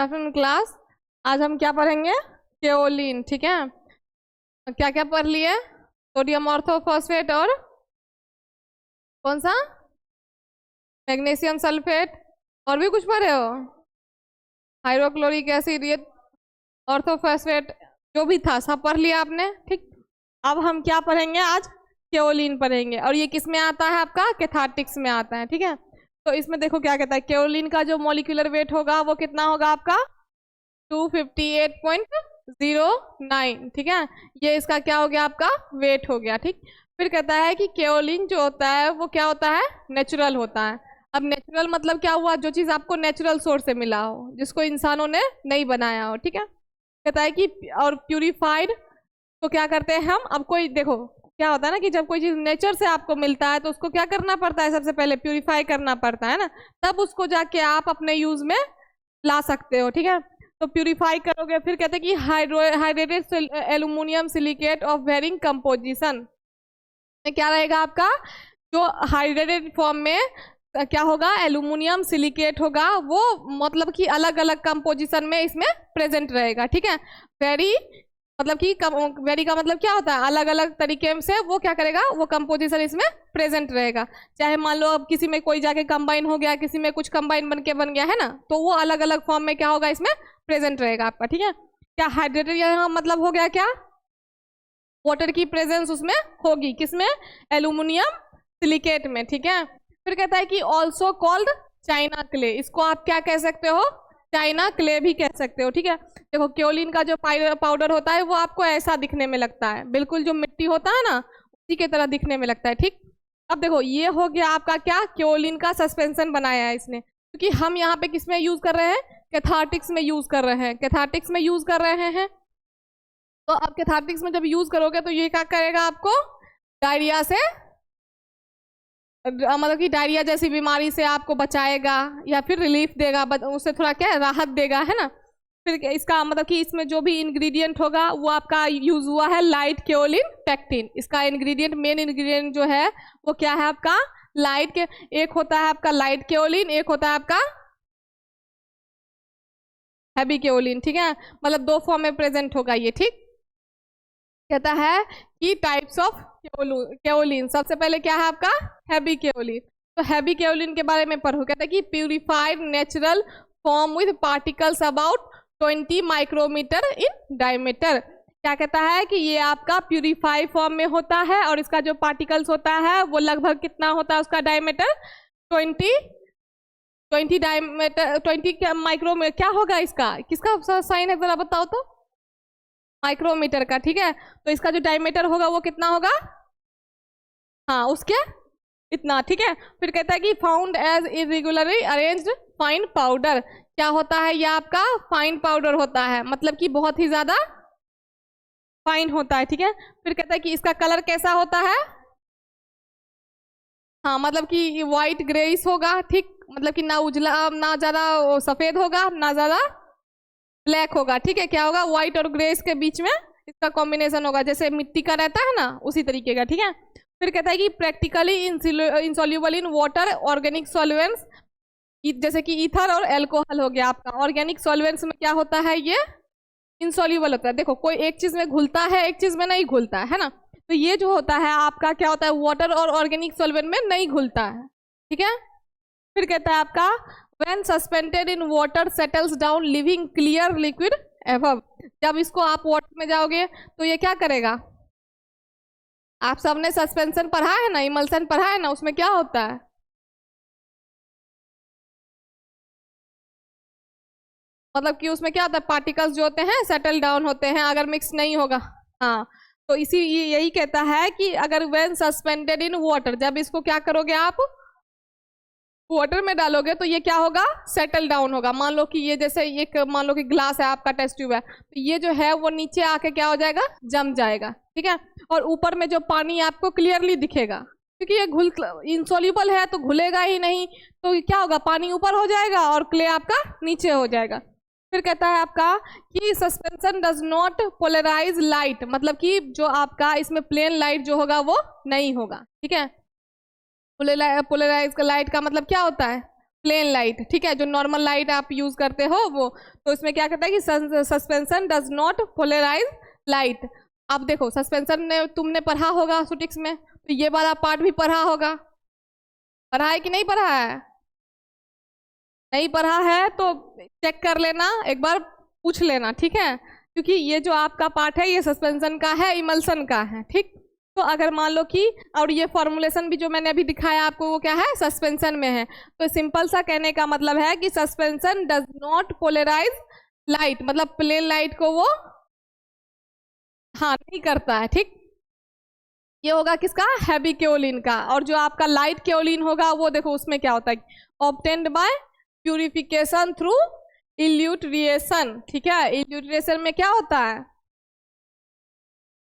Afternoon class. आज हम क्या पढ़ेंगे? केओलिन। ठीक है, क्या क्या पढ़ लिए? सोडियम ऑर्थोफॉस्फेट और कौन सा? Magnesium sulphate. और भी कुछ पढ़े हो? हाइड्रोक्लोरिक एसिड, ये ऑर्थोफॉस्फेट, जो भी था सब पढ़ लिया आपने। ठीक, अब हम क्या पढ़ेंगे आज? केओलिन पढ़ेंगे। और ये किस में आता है? आपका कैथार्टिक्स में आता है। ठीक है, तो इसमें देखो क्या कहता है, केओलिन का जो मॉलिक्यूलर वेट होगा वो कितना होगा आपका? 258.09। ठीक है, ये इसका क्या हो गया? आपका वेट हो गया। ठीक, फिर कहता है कि केओलिन जो होता है वो क्या होता है? नेचुरल होता है। अब नेचुरल मतलब क्या हुआ? जो चीज आपको नेचुरल सोर्स से मिला हो, जिसको इंसानों ने नहीं बनाया हो। ठीक है, कहता है कि और प्यूरिफाइड, तो क्या करते हैं हम? अब कोई देखो क्या होता है ना कि जब कोई चीज नेचर से आपको मिलता है तो उसको क्या करना पड़ता है? सबसे पहले प्यूरिफाई करना पड़ता है ना, तब उसको जाके आप अपने यूज में ला सकते हो। ठीक है, तो प्यूरिफाई करोगे। फिर कहते हैं कि hydrated aluminium silicate of varying composition में क्या रहेगा आपका? जो हाइड्रेटेड फॉर्म में क्या होगा? एल्यूमिनियम सिलिकेट होगा, वो मतलब कि अलग अलग कंपोजिशन में इसमें प्रेजेंट रहेगा। ठीक है, वेरी मतलब कि वेरी का मतलब क्या होता है? अलग अलग तरीके से वो क्या करेगा? वो कंपोजिशन इसमें प्रेजेंट रहेगा। चाहे मान लो अब किसी में कोई जाके कंबाइन हो गया, किसी में कुछ कंबाइन बन गया है ना, तो वो अलग अलग फॉर्म में क्या होगा? इसमें प्रेजेंट रहेगा आपका। ठीक है, क्या हाइड्रेटेड यहाँ मतलब हो गया क्या? वाटर की प्रेजेंस उसमें होगी, किसमें? एल्यूमिनियम सिलिकेट में। ठीक है, फिर कहता है कि ऑल्सो कॉल्ड चाइना क्ले, इसको आप क्या कह सकते हो? चाइना क्ले भी कह सकते हो। ठीक है, देखो केओलिन का जो पाउडर होता है वो आपको ऐसा दिखने में लगता है, बिल्कुल जो मिट्टी होता है ना उसी की तरह दिखने में लगता है। ठीक, अब देखो ये हो गया आपका क्या? केओलिन का सस्पेंशन बनाया है इसने, क्योंकि हम यहाँ पे किसमें यूज कर रहे हैं? कैथार्टिक्स में यूज कर रहे हैं। कैथार्टिक्स में यूज कर रहे हैं, तो अब कैथार्टिक्स में जब यूज करोगे तो ये क्या करेगा? आपको डायरिया से मतलब कि डायरिया जैसी बीमारी से आपको बचाएगा या फिर रिलीफ देगा, उससे थोड़ा क्या राहत देगा, है ना। फिर इसका मतलब कि इसमें जो भी इंग्रेडिएंट होगा वो आपका यूज हुआ है लाइट केओलिन पैक्टिन। इसका इंग्रेडिएंट, मेन इंग्रेडिएंट जो है वो क्या है आपका? लाइट के, एक होता है आपका लाइट केओलिन, एक होता है आपका हैवी केओलिन। ठीक है, मतलब दो फॉर्म में प्रेजेंट होगा ये। ठीक, कहता है कि टाइप्स ऑफ केओलिन, सबसे पहले क्या है आपका? Heavy kaolin. तो हैवी केओलिन के बारे में पढ़ो। कहता है कि purified natural form with particles about 20 micrometre in diameter. क्या कहता है कि ये आपका प्यूरिफाई फॉर्म में होता है और इसका जो पार्टिकल्स होता है वो लगभग कितना होता है? उसका डायमीटर 20 डायमीटर, 20 माइक्रोमीटर। क्या होगा इसका? किसका साइन है जरा बताओ तो? माइक्रोमीटर का। ठीक है, तो इसका जो डायमीटर होगा वो कितना होगा? हाँ, उसके इतना। ठीक है, फिर कहता है कि found as irregularly arranged fine powder. क्या होता है? ये आपका फाइन पाउडर होता है, मतलब कि बहुत ही ज्यादा फाइन होता है। ठीक है, फिर कहता है कि इसका कलर कैसा होता है? हाँ, मतलब कि व्हाइट ग्रेइश होगा। ठीक, मतलब कि ना उजला, ना ज्यादा सफेद होगा, ना ज्यादा ब्लैक होगा। ठीक है, क्या होगा? व्हाइट और ग्रेस के बीच में इसका कॉम्बिनेशन होगा, जैसे मिट्टी का रहता है ना उसी तरीके का। ठीक है, फिर कहता है कि practically insoluble in water organic solvents, जैसे कि ईथर और एल्कोहल हो गया आपका। ऑर्गेनिक सॉल्वेंट्स में क्या होता है? ये इंसॉल्युबल होता है। देखो कोई एक चीज में घुलता है, एक चीज में नहीं घुलता है ना, तो ये जो होता है आपका क्या होता है? वाटर और ऑर्गेनिक सॉल्वेंट में नहीं घुलता है। ठीक है, फिर कहता है आपका when suspended in water settles down leaving clear liquid above। जब इसको आप वाटर में जाओगे तो ये क्या करेगा? आप सबने सस्पेंशन पढ़ा है ना, इमल्सन पढ़ा है ना, उसमें क्या होता है? मतलब कि उसमें क्या होता है? पार्टिकल्स जो होते हैं सेटल डाउन होते हैं अगर मिक्स नहीं होगा। हाँ, तो इसी यही कहता है कि अगर when suspended in water, जब इसको क्या करोगे आप? वाटर में डालोगे तो ये क्या होगा? सेटल डाउन होगा। मान लो कि ये जैसे एक, मान लो कि ग्लास है आपका, टेस्ट ट्यूब है, तो ये जो है वो नीचे आके क्या हो जाएगा? जम जाएगा। ठीक है, और ऊपर में जो पानी आपको क्लियरली दिखेगा, क्योंकि ये घुल इंसॉल्युबल है तो घुलेगा ही नहीं, तो क्या होगा? पानी ऊपर हो जाएगा और क्ले आपका नीचे हो जाएगा। फिर कहता है आपका कि suspension does not polarise light, मतलब कि जो आपका इसमें प्लेन लाइट जो होगा वो नहीं होगा। ठीक है, पोलराइज का लाइट का मतलब क्या होता है? प्लेन लाइट, ठीक है, जो नॉर्मल लाइट आप यूज करते हो वो। तो इसमें क्या कहता है कि suspension does not polarise light. अब देखो सस्पेंशन ने तुमने पढ़ा होगा स्टैटिक्स में, तो ये वाला पार्ट भी पढ़ा होगा, पढ़ा है कि नहीं पढ़ा है? नहीं पढ़ा है तो चेक कर लेना एक बार, पूछ लेना, ठीक है, क्योंकि ये जो आपका पार्ट है ये सस्पेंशन का है, इमल्सन का है, ठीक। तो अगर मान लो कि, और ये फॉर्मुलेशन भी जो मैंने अभी दिखाया आपको वो क्या है, सस्पेंशन में है। तो सिंपल सा कहने का मतलब है कि suspension does not polarise light, मतलब प्लेन लाइट को वो हाँ नहीं करता है, ठीक। ये होगा किसका, हैवी केओलिन का। और जो आपका लाइट केओलिन होगा वो देखो उसमें क्या होता है, ऑब्टेन्ड बाय प्यूरिफिकेशन थ्रू इल्यूट्रिएशन, ठीक है। इल्यूट्रिएशन में क्या होता है,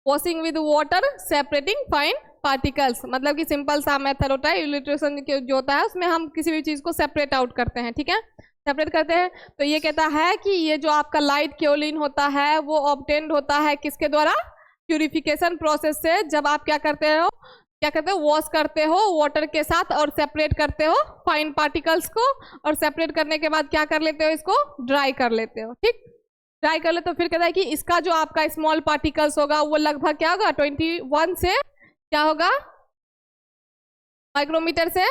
washing with water separating fine particles, मतलब कि सिंपल सा मेथड होता है इल्यूट्रेशन जो होता है, उसमें हम किसी भी चीज को सेपरेट आउट करते हैं, ठीक है, सेपरेट करते हैं। तो ये कहता है कि ये जो आपका लाइट केओलिन होता है वो ऑब्टेन्ड होता है किसके द्वारा, प्यूरिफिकेशन प्रोसेस से। जब आप क्या करते हो, वॉश करते हो वाटर के साथ और सेपरेट करते हो फाइन पार्टिकल्स को, और सेपरेट करने के बाद क्या कर लेते हो, इसको ड्राई कर लेते हो, ठीक, ड्राई कर ले। तो फिर कहता है कि इसका जो आपका स्मॉल पार्टिकल्स होगा वो लगभग क्या होगा, 21 से क्या होगा, माइक्रोमीटर से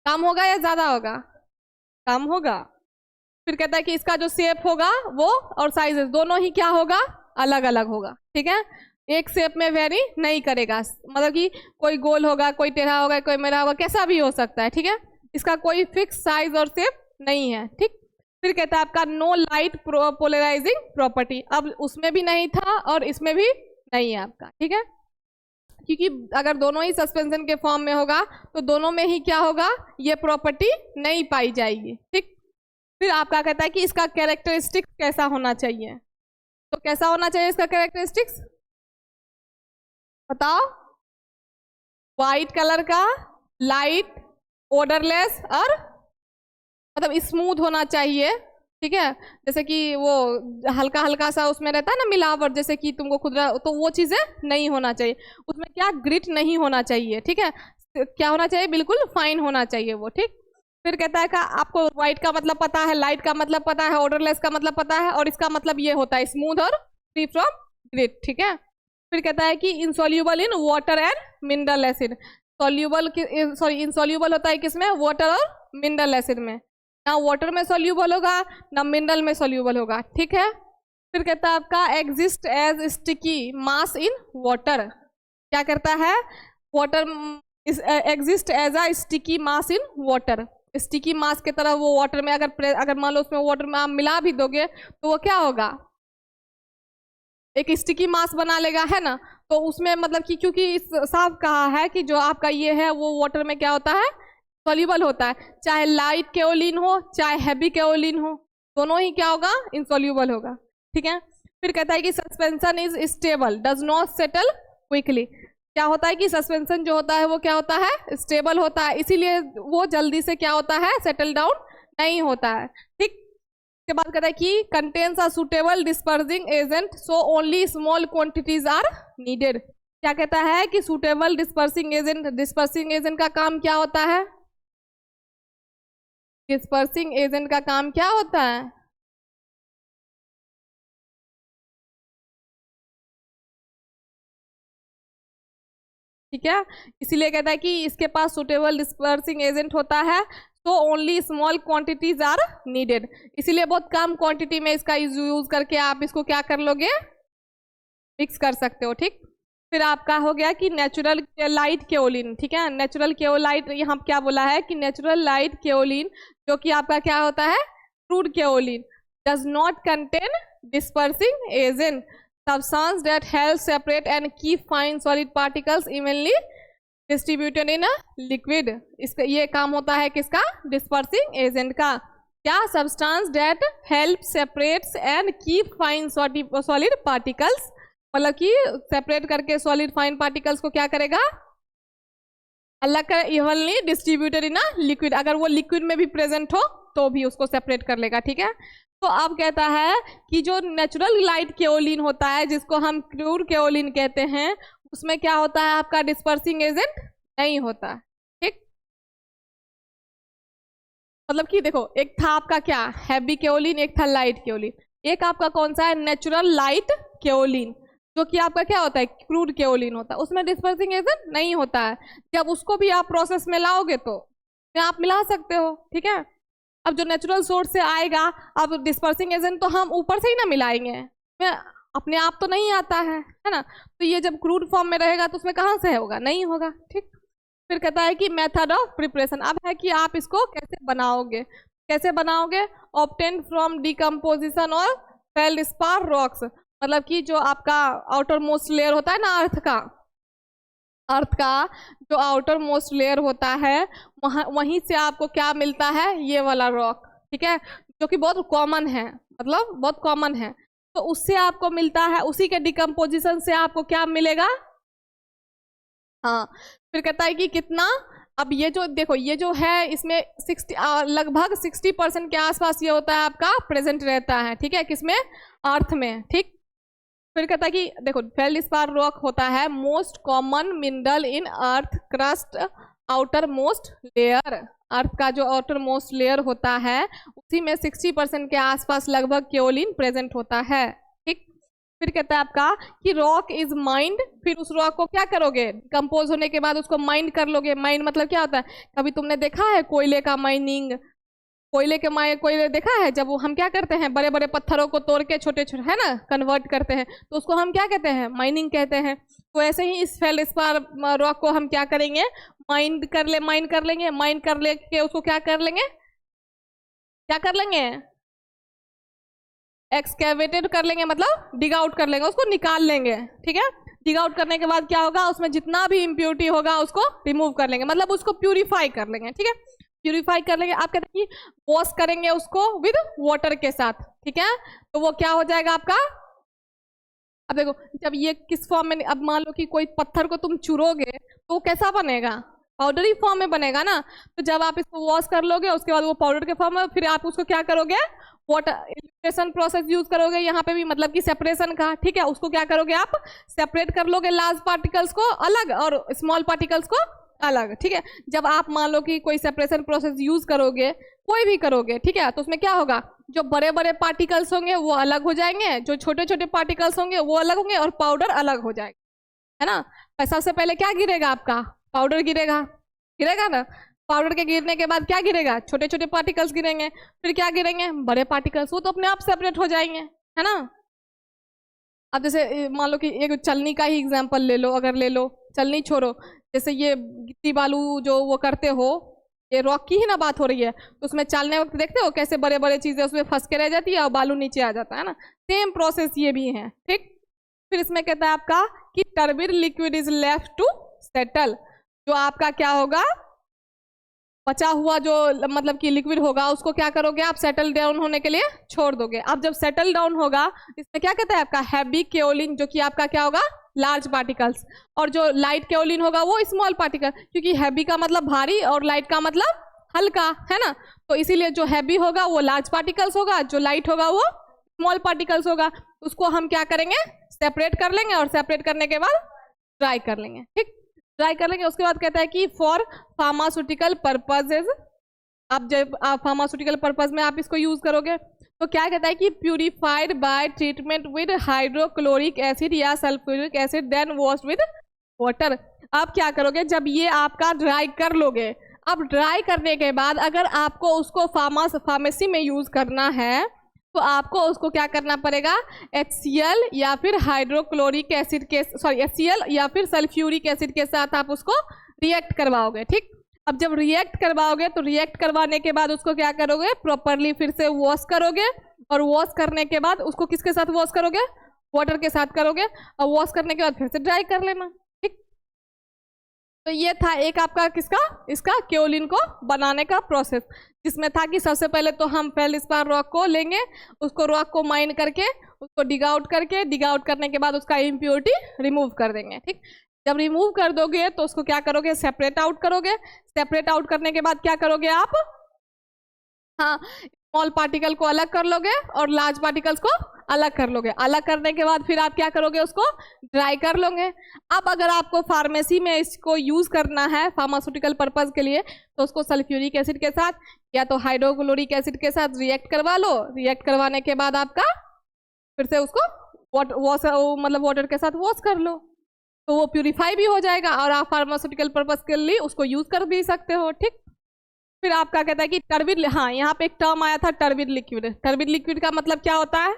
कम होगा या ज्यादा होगा, कम होगा। फिर कहता है कि इसका जो शेप होगा वो और साइजेस दोनों ही क्या होगा, अलग अलग होगा, ठीक है, एक शेप में वेरी नहीं करेगा, मतलब कि कोई गोल होगा, कोई टेढ़ा होगा, कोई मेरा होगा, कैसा भी हो सकता है, ठीक है, इसका कोई फिक्स साइज और शेप नहीं है, ठीक। फिर कहता है आपका नो लाइट पोलराइजिंग प्रॉपर्टी, अब उसमें भी नहीं था और इसमें भी नहीं है आपका, ठीक है, क्योंकि अगर दोनों ही सस्पेंशन के फॉर्म में होगा तो दोनों में ही क्या होगा, ये प्रॉपर्टी नहीं पाई जाएगी, ठीक। फिर आपका कहता है कि इसका कैरेक्टरिस्टिक्स कैसा होना चाहिए, तो कैसा होना चाहिए इसका कैरेक्टरिस्टिक्स बताओ, व्हाइट कलर का, लाइट, ओडरलेस और मतलब स्मूथ होना चाहिए, ठीक है, जैसे कि वो हल्का हल्का सा उसमें रहता है ना मिलावट, जैसे कि तुमको खुदरा, तो वो चीजें नहीं होना चाहिए उसमें, क्या ग्रिट नहीं होना चाहिए, ठीक है, क्या होना चाहिए, बिल्कुल फाइन होना चाहिए वो, ठीक। फिर कहता है कि आपको व्हाइट का मतलब पता है, लाइट का मतलब पता है, ऑर्डरलेस का मतलब पता है, और इसका मतलब ये होता है स्मूथ और फ्री फ्रॉम ग्रिट, ठीक है। फिर कहता है कि insoluble in water and mineral acid, soluble sorry insoluble होता है किसमें, वाटर और मिनरल एसिड में, ना वाटर में सॉल्यूबल होगा ना मिनरल में सॉल्यूबल होगा, ठीक है। फिर कहता है आपका exist as sticky mass in water, क्या करता है, water exist as a sticky mass in water, sticky mass की तरह वो वाटर में अगर मान लो उसमें वाटर में आप मिला भी दोगे तो वो क्या होगा, एक स्टिकी मास बना लेगा, है ना। तो उसमें मतलब कि क्योंकि साफ कहा है कि जो आपका ये है वो वाटर में क्या होता है, सॉल्यूबल होता है, चाहे लाइट केओलिन हो चाहे हैवी केओलिन हो, दोनों ही क्या होगा, इनसॉल्यूबल होगा, ठीक है। फिर कहता है कि suspension is stable does not settle quickly, क्या होता है कि सस्पेंशन जो होता है वो क्या होता है, स्टेबल होता है, इसीलिए वो जल्दी से क्या होता है, सेटल डाउन नहीं होता है, ठीक। के बाद कहता है कि contains a suitable dispersing agent so only small quantities are needed, क्या कहता है कि सुटेबल डिस्पर्सिंग एजेंट का काम क्या होता है, डिस्पर्सिंग एजेंट का काम क्या होता है, ठीक है, इसीलिए कहता है कि इसके पास सुटेबल डिस्पर्सिंग एजेंट होता है, तो only small quantities are needed, इसीलिए बहुत कम क्वांटिटी में इसका यूज करके आप इसको क्या कर लोगे, मिक्स कर सकते हो, ठीक। फिर आपका हो गया कि नेचुरल लाइट केओलिन, ठीक है, नेचुरल केओलाइट, यहाँ क्या बोला है कि नेचुरल लाइट केओलिन जो कि आपका क्या होता है, crude kaolin, does not contain dispersing agent, substance that help separate and keep fine solid particles evenly distributed in a liquid, इसका ये काम होता है किसका, डिस्पर्सिंग एजेंट का, क्या, substance that help separates and keep fine solid particles, मतलब कि सेपरेट करके सॉलिड फाइन पार्टिकल्स को क्या करेगा, अलग कर, evenly distributed in a liquid, अगर वो लिक्विड में भी प्रेजेंट हो तो भी उसको सेपरेट कर लेगा, ठीक है। तो अब कहता है कि जो नेचुरल लाइट केओलिन होता है जिसको हम क्रूड केओलिन कहते हैं, उसमें क्या होता है, आपका डिस्पर्सिंग एजेंट नहीं होता, ठीक। मतलब कि देखो, एक था आपका क्या, हैवी केओलिन, एक था लाइट केओलिन। एक आपका कौन सा है, नेचुरल लाइट केओलिन, जो कि आपका क्या होता है, क्रूड केओलिन होता है। उसमें डिस्पर्सिंग एजेंट नहीं होता है। जब उसको भी आप प्रोसेस में लाओगे तो आप मिला सकते हो, ठीक है। अब जो नेचुरल सोर्स से आएगा, अब डिस्पर्सिंग एजेंट तो हम ऊपर से ही ना मिलाएंगे, अपने आप तो नहीं आता है ना। तो ये जब क्रूड फॉर्म में रहेगा तो उसमें कहाँ से होगा, नहीं होगा, ठीक। फिर कहता है कि मेथड ऑफ प्रिपरेशन, अब है कि आप इसको कैसे बनाओगे। कैसे बनाओगे, ऑब्टेन फ्रॉम डिकम्पोजिशन और फेल्डस्पार रॉक्स, मतलब कि जो आपका आउटर मोस्ट लेयर होता है ना अर्थ का जो आउटर मोस्ट लेयर होता है, वहीं से आपको क्या मिलता है, ये वाला रॉक, ठीक है, जो कि बहुत कॉमन है, मतलब बहुत कॉमन है। तो उससे आपको मिलता है, उसी के डिकम्पोजिशन से आपको क्या मिलेगा। हाँ, फिर कहता है कि कितना, अब ये जो देखो, ये जो है इसमें 60 लगभग 60% के आसपास ये होता है आपका प्रेजेंट रहता है, ठीक है, किसमें, अर्थ में, ठीक। फिर कहता है कि देखो, फेल्डस्पार रॉक होता है most common mineral in earth crust outer most layer. Earth का जो आउटर मोस्ट लेयर होता है उसी में 60% के आसपास लगभग केओलिन प्रेजेंट होता है, ठीक। फिर कहता है आपका कि रॉक इज माइंड, फिर उस रॉक को क्या करोगे, कंपोज होने के बाद उसको माइंड कर लोगे। माइंड मतलब क्या होता है, कभी तुमने देखा है कोयले का माइनिंग, कोयले देखा है, जब वो हम क्या करते हैं, बड़े बड़े पत्थरों को तोड़ के छोटे छोटे, है ना, कन्वर्ट करते हैं, तो उसको हम क्या कहते हैं, माइनिंग कहते हैं। तो ऐसे ही इस फेल्डस्पार रॉक को हम क्या करेंगे, माइंड कर लेंगे। माइंड कर लेके उसको क्या कर लेंगे, एक्सकेवेटेड कर लेंगे, मतलब डिग आउट कर लेंगे, उसको निकाल लेंगे, ठीक है। डिग आउट करने के बाद क्या होगा, उसमें जितना भी इम्प्योरिटी होगा उसको रिमूव कर लेंगे, मतलब उसको प्यूरिफाई कर लेंगे, ठीक है। प्यूरिफाई कर लेंगे, आप कहते हैं कि वॉश करेंगे उसको विद वाटर के साथ, ठीक है। तो वो क्या हो जाएगा आपका, अब देखो, जब ये किस फॉर्म में, अब मान लो कि कोई पत्थर को तुम चुरोगे तो वो कैसा बनेगा, पाउडरी फॉर्म में बनेगा ना। तो जब आप इसको वॉश कर लोगे उसके बाद वो पाउडर के फॉर्म में, फिर आप उसको क्या करोगे, वाटर इल्यूट्रेशन प्रोसेस यूज करोगे यहाँ पे भी, मतलब कि सेपरेशन का, ठीक है। उसको क्या करोगे, आप सेपरेट कर लोगे लार्ज पार्टिकल्स को अलग और स्मॉल पार्टिकल्स को अलग, ठीक है। जब आप मान लो कि कोई सेपरेशन प्रोसेस यूज करोगे, कोई भी करोगे, ठीक है, तो उसमें क्या होगा, जो बड़े बड़े पार्टिकल्स होंगे वो अलग हो जाएंगे, जो छोटे छोटे पार्टिकल्स होंगे वो अलग होंगे, और पाउडर अलग हो जाएगा, है ना। सबसे पहले क्या गिरेगा आपका, पाउडर गिरेगा ना। पाउडर के गिरने के बाद क्या गिरेगा, छोटे छोटे पार्टिकल्स गिरेंगे, फिर क्या गिरेंगे, बड़े पार्टिकल्स, वो तो अपने आप सेपरेट हो जाएंगे, है ना। अब जैसे मान लो कि एक चलनी का ही एग्जाम्पल ले लो, अगर ले लो, चलनी छोड़ो, जैसे ये गिट्टी बालू जो वो करते हो, ये रॉक की ही ना बात हो रही है, तो उसमें चलने वक्त देखते हो कैसे बड़े बड़े चीजें उसमें फंस के रह जाती है और बालू नीचे आ जाता है ना। सेम प्रोसेस ये भी है, ठीक। फिर इसमें कहता है आपका कि turbid liquid is left to settle, जो आपका क्या होगा, बचा हुआ जो मतलब कि लिक्विड होगा उसको क्या करोगे आप, सेटल डाउन होने के लिए छोड़ दोगे। अब जब सेटल डाउन होगा, इसमें क्या कहता है आपका हैवी केओलिन, जो कि आपका क्या होगा, लार्ज पार्टिकल्स, और जो लाइट केओलिन होगा वो स्मॉल पार्टिकल, क्योंकि हैवी का मतलब भारी और लाइट का मतलब हल्का, है ना। तो इसीलिए जो हैवी होगा वो लार्ज पार्टिकल्स होगा, जो लाइट होगा वो स्मॉल पार्टिकल्स होगा। उसको हम क्या करेंगे, सेपरेट कर लेंगे, और सेपरेट करने के बाद ड्राई कर लेंगे, ठीक, ड्राई कर लेंगे। उसके बाद कहता है कि फॉर फार्मास्यूटिकल पर्पजेज, अब जब आप फार्मास्यूटिकल पर्पज में आप इसको यूज करोगे तो क्या कहता है कि purified by treatment with hydrochloric acid या sulphuric acid then washed with water. आप क्या करोगे, जब ये आपका ड्राई कर लोगे, अब ड्राई करने के बाद अगर आपको उसको फार्मेसी में यूज करना है तो आपको उसको क्या करना पड़ेगा, HCl या फिर हाइड्रोक्लोरिक एसिड के, सॉरी HCl या फिर सल्फ्यूरिक एसिड के साथ आप उसको रिएक्ट करवाओगे, ठीक। अब जब रिएक्ट करवाओगे तो रिएक्ट करवाने के बाद उसको क्या करोगे, प्रॉपरली फिर से वॉश करोगे, और वॉश करने के बाद उसको किसके साथ वॉश करोगे, वाटर के साथ करोगे, और वॉश करने के बाद फिर से ड्राई कर लेना, ठीक। तो ये था एक आपका किसका, इसका केओलिन को बनाने का प्रोसेस, जिसमें था कि सबसे पहले तो हम फेल्डस्पार रॉक को लेंगे, उसको रॉक को माइन करके उसको डिग आउट करने के बाद उसका इम्प्योरिटी रिमूव कर देंगे, ठीक। जब रिमूव कर दोगे तो उसको क्या करोगे, सेपरेट आउट करोगे। सेपरेट आउट करने के बाद क्या करोगे आप, हाँ, स्मॉल पार्टिकल को अलग कर लोगे और लार्ज पार्टिकल्स को अलग कर लोगे। अलग करने के बाद फिर आप क्या करोगे, उसको ड्राई कर लोगे। अब अगर आपको फार्मेसी में इसको यूज करना है फार्मास्यूटिकल पर्पज के लिए, तो उसको सल्फ्यूरिक एसिड के साथ या तो हाइड्रोक्लोरिक एसिड के साथ रिएक्ट करवा लो। रिएक्ट करवाने के बाद आपका फिर से उसको वाटर के साथ वॉश कर लो, तो वो प्यूरिफाई भी हो जाएगा और आप फार्मास्यूटिकल पर्पज के लिए उसको यूज कर भी सकते हो। ठीक, फिर आपका कहता है कि टर्बिड, हाँ यहाँ पे एक टर्म आया था टर्बिड लिक्विड। टर्बिड लिक्विड का मतलब क्या होता है,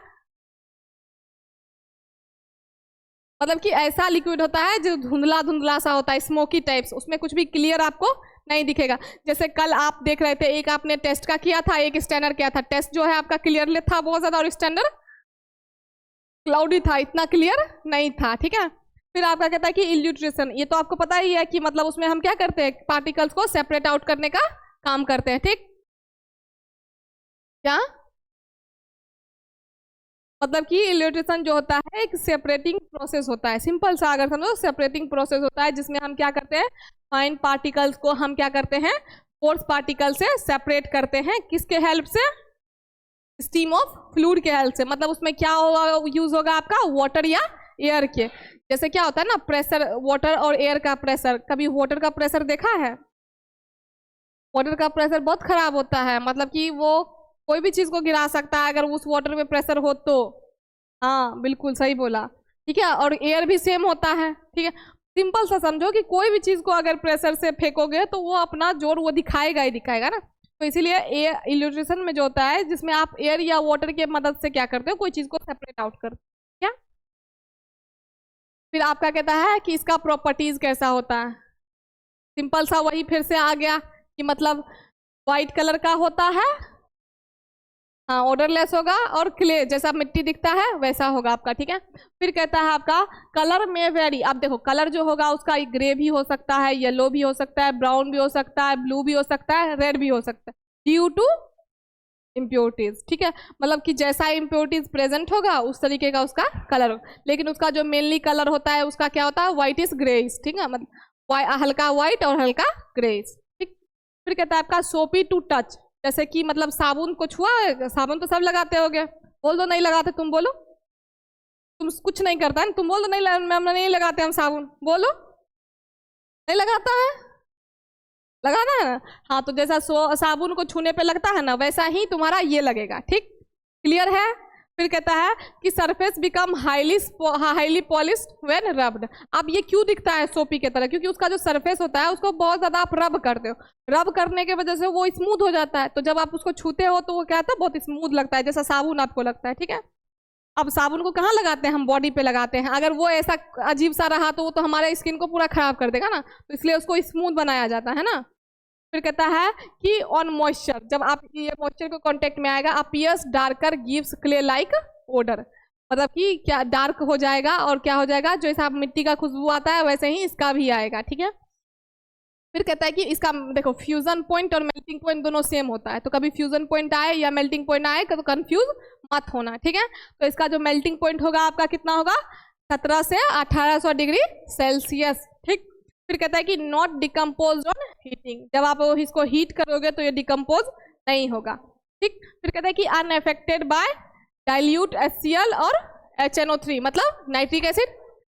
मतलब कि ऐसा लिक्विड होता है जो धुंधला धुंधला सा होता है, स्मोकी टाइप्स, उसमें कुछ भी क्लियर आपको नहीं दिखेगा। जैसे कल आप देख रहे थे, एक आपने टेस्ट का किया था, एक स्टैंडर्ड किया था। टेस्ट जो है आपका क्लियरली था बहुत ज्यादा, और स्टैंडर्ड क्लाउडी था, इतना क्लियर नहीं था। ठीक है, फिर आपका कहता है कि इल्यूट्रेशन, ये तो आपको पता ही है कि मतलब उसमें हम क्या करते हैं, पार्टिकल्स को सेपरेट आउट करने का काम करते हैं। ठीक, क्या मतलब कि इल्यूट्रेशन जो होता है एक सेपरेटिंग प्रोसेस होता है, सिंपल सा अगर समझो, सेपरेटिंग प्रोसेस होता है जिसमें हम क्या करते हैं, फाइन पार्टिकल्स को हम क्या करते हैं, कोर्स पार्टिकल से सेपरेट करते हैं। किसके हेल्प से, स्टीम ऑफ फ्लूइड के हेल्प से। मतलब उसमें क्या होगा, यूज होगा आपका वाटर या एयर के। जैसे क्या होता है ना, प्रेशर, वाटर और एयर का प्रेशर। कभी वाटर का प्रेशर देखा है, वाटर का प्रेशर बहुत खराब होता है, मतलब कि वो कोई भी चीज को गिरा सकता है अगर उस वाटर में प्रेशर हो तो। हाँ बिल्कुल सही बोला। ठीक है, और एयर भी सेम होता है। ठीक है, सिंपल सा समझो कि कोई भी चीज को अगर प्रेशर से फेंकोगे तो वो अपना जोर वो दिखाएगा ही दिखाएगा ना। तो इसीलिए एयर इल्यूट्रेशन में जो होता है, जिसमें आप एयर या वाटर के मदद से क्या करते हो, कोई चीज को सेपरेट आउट करते हो। क्या, फिर आपका कहता है कि इसका प्रॉपर्टीज कैसा होता है। सिंपल सा वही फिर से आ गया कि मतलब व्हाइट कलर का होता है, हाँ ऑर्डरलेस होगा, और क्ले जैसा मिट्टी दिखता है वैसा होगा आपका। ठीक है, फिर कहता है आपका कलर में वेरी। आप देखो कलर जो होगा उसका ग्रे भी हो सकता है, येलो भी हो सकता है, ब्राउन भी हो सकता है, ब्लू भी हो सकता है, रेड भी हो सकता है, ड्यू टू इम्प्योरिटीज। ठीक है, मतलब कि जैसा इम्प्योरिटीज प्रेजेंट होगा उस तरीके का उसका कलर होगा। लेकिन उसका जो मेनली कलर होता है उसका क्या होता है, व्हाइट इज ग्रेइश। ठीक है, मतलब हल्का व्हाइट और हल्का ग्रेइश। ठीक, फिर कहता है आपका सोपी टू टच। जैसे कि मतलब साबुन को छुआ, साबुन तो सब लगाते होगे, बोल दो नहीं लगाते, तुम बोलो, तुम कुछ नहीं करता है, तुम बोल दो नहीं मैम नहीं लगाते हम साबुन, बोलो नहीं लगाता है, लगाना है ना। हाँ, तो जैसा साबुन को छूने पे लगता है ना, वैसा ही तुम्हारा ये लगेगा। ठीक, क्लियर है। फिर कहता है कि surface become highly polished when rubbed. अब ये क्यों दिखता है सोपी की तरह, क्योंकि उसका जो सरफेस होता है उसको बहुत ज्यादा आप रब करते हो, रब करने की वजह से वो स्मूथ हो जाता है। तो जब आप उसको छूते हो तो वो क्या होता है, बहुत स्मूथ लगता है, जैसा साबुन आपको लगता है। ठीक है, अब साबुन को कहाँ लगाते हैं, हम बॉडी पे लगाते हैं। अगर वो ऐसा अजीब सा रहा तो वो तो हमारे स्किन को पूरा खराब कर देगा ना, तो इसलिए उसको स्मूथ बनाया जाता है ना। फिर कहता है कि ऑन मॉइस्चर, जब आप ये मॉइस्चर को कांटेक्ट में आएगा, appears darker gives clay like odour. मतलब कि क्या डार्क हो जाएगा और क्या हो जाएगा, जैसा मिट्टी का खुशबू आता है वैसे ही इसका भी आएगा। ठीक है, फिर कहता है कि इसका देखो फ्यूजन पॉइंट और मेल्टिंग पॉइंट दोनों सेम होता है, तो कभी फ्यूजन पॉइंट आए या मेल्टिंग पॉइंट आए तो कंफ्यूज मत होना। ठीक है, तो इसका जो मेल्टिंग पॉइंट होगा आपका कितना होगा, 1700 से 1800 डिग्री सेल्सियस। ठीक, फिर कहता है कि नॉट डिकम्पोज ऑन हीटिंग। जब आप इसको हीट करोगे तो ये डिकम्पोज नहीं होगा। ठीक, फिर कहता है कि अनअफेक्टेड बाय डाइल्यूट HCl और HNO3, मतलब नाइट्रिक एसिड।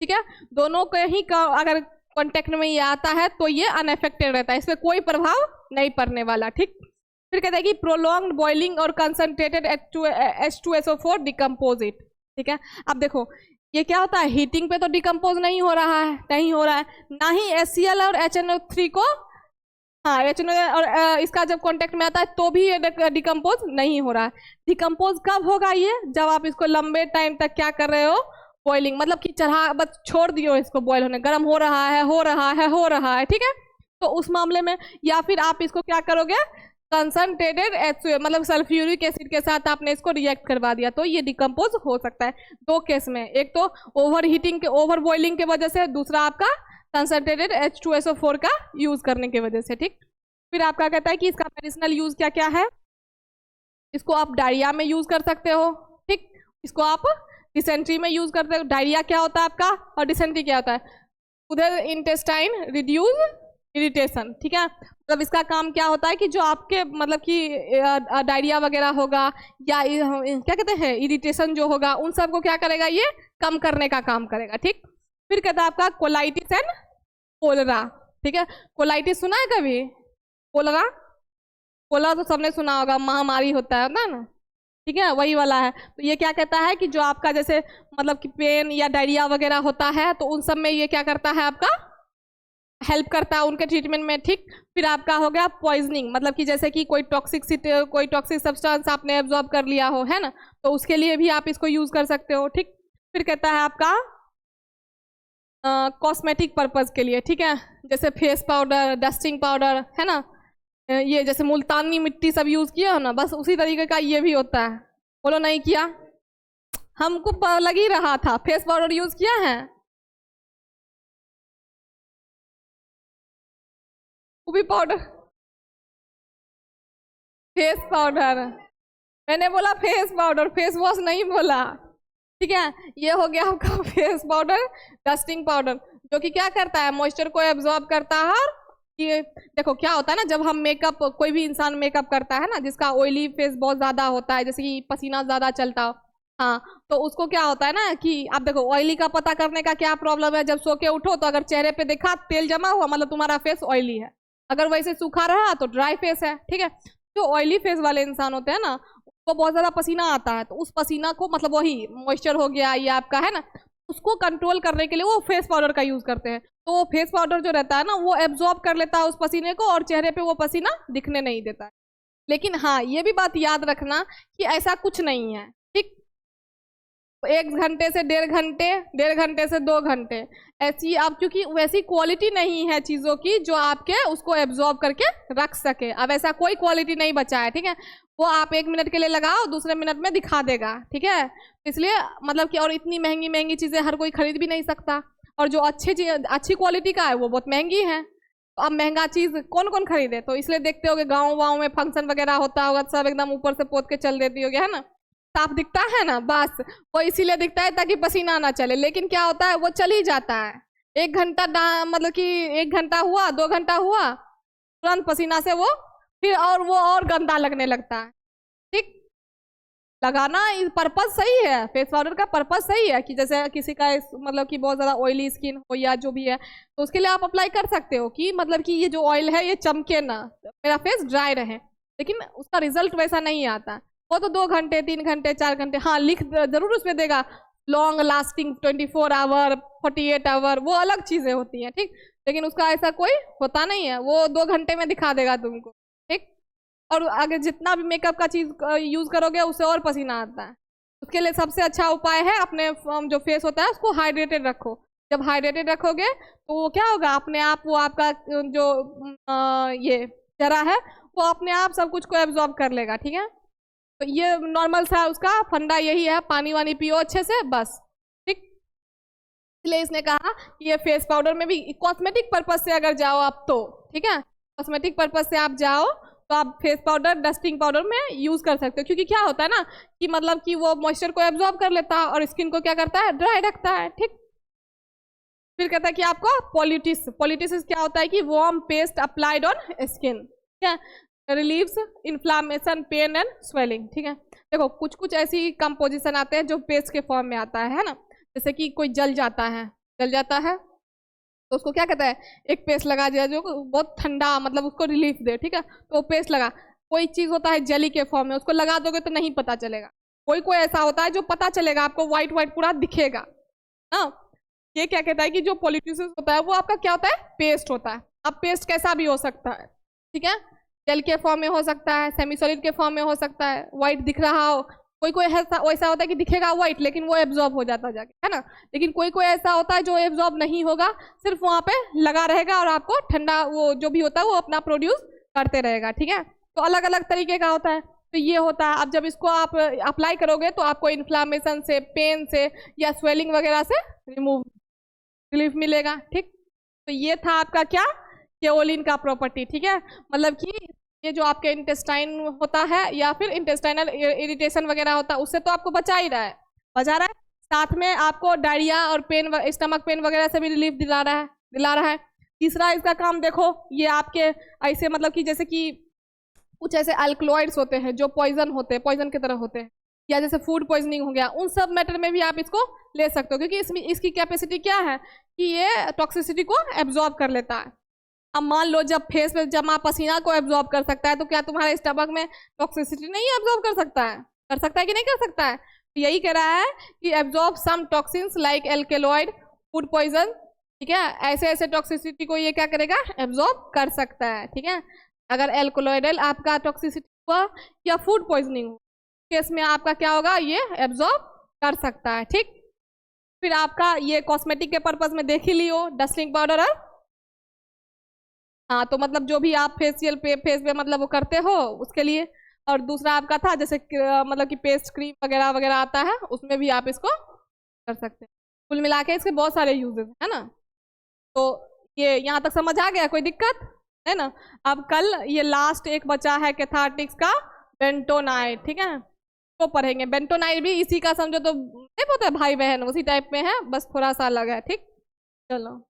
ठीक है, दोनों के ही अगर कॉन्टेक्ट में ये आता है तो ये अनअफेक्टेड रहता है, इसमें कोई प्रभाव नहीं पड़ने वाला। ठीक, फिर कहता है कि प्रोलॉन्ग्ड बॉइलिंग और कंसंट्रेटेड H2SO4 डिकम्पोज इट। ठीक है, अब देखो ये क्या होता है, हीटिंग पे तो डिकम्पोज नहीं हो रहा है, नहीं हो रहा है, ना ही HCl और HNO3 को, हाँ HNO और इसका जब कांटेक्ट में आता है तो भी ये डिकम्पोज नहीं हो रहा है। डिकम्पोज कब होगा ये, जब आप इसको लंबे टाइम तक क्या कर रहे हो, बॉइलिंग, मतलब कि चढ़ा बस छोड़ दियो इसको बॉयल होने, गर्म हो रहा है हो रहा है हो रहा है। ठीक है, तो उस मामले में, या फिर आप इसको क्या करोगे, कंसंट्रेटेड H2, मतलब सल्फ्यूरिक एसिड के साथ आपने इसको रिएक्ट करवा दिया तो ये डिकम्पोज हो सकता है। दो केस में, एक तो ओवर हीटिंग के, ओवर बॉइलिंग के वजह से, दूसरा आपका कंसंट्रेटेड H2SO4 का यूज करने की वजह से। ठीक, फिर आपका कहता है कि इसका मेडिसिनल यूज क्या क्या है। इसको आप डायरिया में यूज कर सकते हो। ठीक, इसको आप डिसेंट्री में यूज करते हो। डायरिया क्या होता है आपका और डिसेंट्री क्या होता है, उधर इंटेस्टाइन रिड्यूस इरिटेशन, ठीक है। मतलब इसका काम क्या होता है कि जो आपके मतलब कि डायरिया वगैरह होगा या क्या कहते हैं इरिटेशन जो होगा उन सबको क्या करेगा, ये कम करने का काम करेगा, ठीक। फिर कहता है आपका कोलाइटिस एंड कोलरा, ठीक है। कोलाइटिस सुना है कभी? कोलरा, कोलरा तो सबने सुना होगा, महामारी होता है ना, ठीक है, वही वाला है। तो ये क्या कहता है कि जो आपका जैसे मतलब कि पेन या डायरिया वगैरह होता है तो उन सब में ये क्या करता है, आपका हेल्प करता है उनके ट्रीटमेंट में, ठीक। फिर आपका हो गया पॉइजनिंग, मतलब कि जैसे कि कोई टॉक्सिक सब्सटेंस आपने एब्जॉर्ब कर लिया हो, है ना, तो उसके लिए भी आप इसको यूज कर सकते हो, ठीक। फिर कहता है आपका कॉस्मेटिक पर्पज के लिए, ठीक है, जैसे फेस पाउडर, डस्टिंग पाउडर, है ना, ये जैसे मुल्तानी मिट्टी सब यूज किया हो ना, बस उसी तरीके का ये भी होता है। बोलो नहीं किया? हमको लग ही रहा था। फेस पाउडर यूज किया है? वो भी पाउडर, फेस पाउडर, मैंने बोला फेस पाउडर, फेस वॉश नहीं बोला, ठीक है। ये हो गया आपका फेस पाउडर, डस्टिंग पाउडर, जो कि क्या करता है, मॉइस्चर को एब्जॉर्ब करता है। और ये देखो क्या होता है ना, जब हम मेकअप, कोई भी इंसान मेकअप करता है ना जिसका ऑयली फेस बहुत ज्यादा होता है, जैसे कि पसीना ज्यादा चलता हो, हाँ, तो उसको क्या होता है ना कि आप देखो ऑयली का पता करने का क्या प्रॉब्लम है, जब सो के उठो तो अगर चेहरे पे देखा तेल जमा हुआ मतलब तुम्हारा फेस ऑयली है, अगर वैसे सूखा रहा तो ड्राई फेस है, ठीक है। जो ऑयली फेस वाले इंसान होते हैं ना उसको बहुत ज्यादा पसीना आता है, तो उस पसीना को मतलब वही मॉइस्चर हो गया ये आपका, है ना, उसको कंट्रोल करने के लिए वो फेस पाउडर का यूज करते हैं। तो वो फेस पाउडर जो रहता है ना वो एब्जॉर्ब कर लेता है उस पसीने को और चेहरे पे वो पसीना दिखने नहीं देता है। लेकिन हाँ ये भी बात याद रखना कि ऐसा कुछ नहीं है, ठीक। 1 घंटे से 1.5 घंटे, 1.5 घंटे से 2 घंटे, ऐसी आप, क्योंकि वैसी क्वालिटी नहीं है चीज़ों की जो आपके उसको एब्जॉर्ब करके रख सके। अब ऐसा कोई क्वालिटी नहीं बचा है, ठीक है। वो आप 1 मिनट के लिए लगाओ, दूसरे मिनट में दिखा देगा, ठीक है। इसलिए मतलब कि और इतनी महंगी महंगी चीज़ें हर कोई खरीद भी नहीं सकता, और जो अच्छी क्वालिटी का है वो बहुत महंगी है। तो अब महंगा चीज़ कौन कौन खरीदे, तो इसलिए देखते होगे गाँव में फंक्शन वगैरह होता होगा, सब एकदम ऊपर से पोत के चल देती होगी, है ना, साफ दिखता है ना, बस वो इसीलिए दिखता है ताकि पसीना ना चले। लेकिन क्या होता है वो चल ही जाता है, 1 घंटा मतलब कि 1 घंटा हुआ, 2 घंटा हुआ, तुरंत पसीना से वो फिर और वो और गंदा लगने लगता है, ठीक। लगाना पर्पज सही है, फेस पाउडर का पर्पज सही है कि जैसे किसी का मतलब कि बहुत ज़्यादा ऑयली स्किन हो या जो भी है, तो उसके लिए आप अप्लाई कर सकते हो कि मतलब कि ये जो ऑयल है ये चमके ना, मेरा फेस ड्राई रहे। लेकिन उसका रिजल्ट वैसा नहीं आता, वो तो 2 घंटे, 3 घंटे, 4 घंटे, हाँ लिख जरूर उसमें देगा लॉन्ग लास्टिंग 24 आवर, 48 आवर, वो अलग चीज़ें होती हैं, ठीक। लेकिन उसका ऐसा कोई होता नहीं है, वो 2 घंटे में दिखा देगा तुमको, ठीक। और अगर जितना भी मेकअप का चीज़ यूज़ करोगे उससे और पसीना आता है। उसके लिए सबसे अच्छा उपाय है अपने जो फेस होता है उसको हाइड्रेटेड रखो। जब हाइड्रेटेड रखोगे तो वो क्या होगा, अपने आप वो आपका जो ये चेहरा है वो अपने आप सब कुछ को एब्जॉर्ब कर लेगा, ठीक है। तो ये नॉर्मल सा उसका फंडा यही है, पानी वानी पियो अच्छे से, बस, ठीक। इसलिए इसने कहा कि ये फेस पाउडर में भी कॉस्मेटिक पर्पज से अगर जाओ आप तो, ठीक है, कॉस्मेटिक पर्पज से आप जाओ तो आप फेस पाउडर, डस्टिंग पाउडर में यूज कर सकते हो। क्योंकि क्या होता है ना कि मतलब कि वो मॉइस्चर को एब्जॉर्ब कर लेता है और स्किन को क्या करता है, ड्राई रखता है, ठीक। फिर कहता है कि आपको पॉलिटिस क्या होता है कि warm paste applied on skin, ठीक है, relieves inflammation, pain and swelling, ठीक है। देखो कुछ कुछ ऐसी कंपोजिशन आते हैं जो पेस्ट के फॉर्म में आता है ना, जैसे कि कोई जल जाता है तो उसको क्या कहता है, एक पेस्ट लगा दिया जो बहुत ठंडा मतलब उसको रिलीफ दे, ठीक है, तो वो पेस्ट लगा। कोई चीज़ होता है जेली के फॉर्म में, उसको लगा दोगे तो नहीं पता चलेगा। कोई ऐसा होता है जो पता चलेगा, आपको व्हाइट व्हाइट पूरा दिखेगा ना। ये क्या कहता है कि जो पॉलिटिस होता है वो आपका क्या होता है, पेस्ट होता है। अब पेस्ट कैसा भी हो सकता है, ठीक है, जेल के फॉर्म में हो सकता है, सेमी सॉलिड के फॉर्म में हो सकता है, व्हाइट दिख रहा हो, कोई ऐसा होता है कि दिखेगा व्हाइट लेकिन वो एब्जॉर्ब हो जाता जाके, है ना। लेकिन कोई ऐसा होता है जो एब्जॉर्ब नहीं होगा, सिर्फ वहाँ पे लगा रहेगा और आपको ठंडा वो जो भी होता है वो अपना प्रोड्यूस करते रहेगा, ठीक है। तो अलग अलग तरीके का होता है। तो ये होता है, अब जब इसको आप अप्लाई करोगे तो आपको इन्फ्लामेशन से, पेन से या स्वेलिंग वगैरह से रिलीफ मिलेगा, ठीक। तो ये था आपका क्या, केओलिन का प्रॉपर्टी, ठीक है। मतलब कि ये जो आपके इंटेस्टाइन होता है या फिर इंटेस्टाइनल इरिटेशन वगैरह होता है उससे तो आपको बचा रहा है, साथ में आपको डायरिया और पेन, स्टमक पेन वगैरह से भी रिलीफ दिला रहा है। तीसरा इसका काम देखो, ये आपके ऐसे मतलब कि जैसे कि कुछ ऐसे अल्कलॉइड्स होते हैं जो पॉइजन होते हैं, पॉइजन की तरह होते हैं, या जैसे फूड पॉइजनिंग हो गया, उन सब मैटर में भी आप इसको ले सकते हो, क्योंकि इसमें इसकी कैपेसिटी क्या है कि ये टॉक्सिसिटी को एब्जॉर्ब कर लेता है। अब मान लो जब फेस पे जमा पसीना को एब्जॉर्ब कर सकता है, तो क्या तुम्हारे स्टमक में टॉक्सिसिटी नहीं एब्जॉर्ब कर सकता है? कर सकता है कि नहीं कर सकता है? तो यही कह रहा है कि absorb some toxins like alkaloid, food poison, ठीक है, ऐसे ऐसे टॉक्सिसिटी को ये क्या करेगा, एब्जॉर्ब कर सकता है, ठीक है। अगर एल्कोलॉइडल आपका टॉक्सिसिटी हुआ या फूड पॉइजनिंग हुआ, केस में आपका क्या होगा, ये एब्जॉर्ब कर सकता है, ठीक। फिर आपका ये कॉस्मेटिक के पर्पज में देख ही लियो, डस्टिंग पाउडर है, हाँ, तो मतलब जो भी आप फेस पे मतलब वो करते हो उसके लिए। और दूसरा आपका था जैसे मतलब कि पेस्ट क्रीम वगैरह वगैरह आता है, उसमें भी आप इसको कर सकते हैं। कुल मिला के इसके बहुत सारे यूजेस है ना। तो ये यहाँ तक समझ आ गया, कोई दिक्कत है ना। अब कल ये लास्ट एक बचा है कैथार्टिक्स का बेंटोनाइट, ठीक है, तो पढ़ेंगे। बेंटोनाइट भी इसी का समझो तो नहीं होता है भाई बहन, उसी टाइप में है, बस थोड़ा सा अलग है, ठीक। चलो।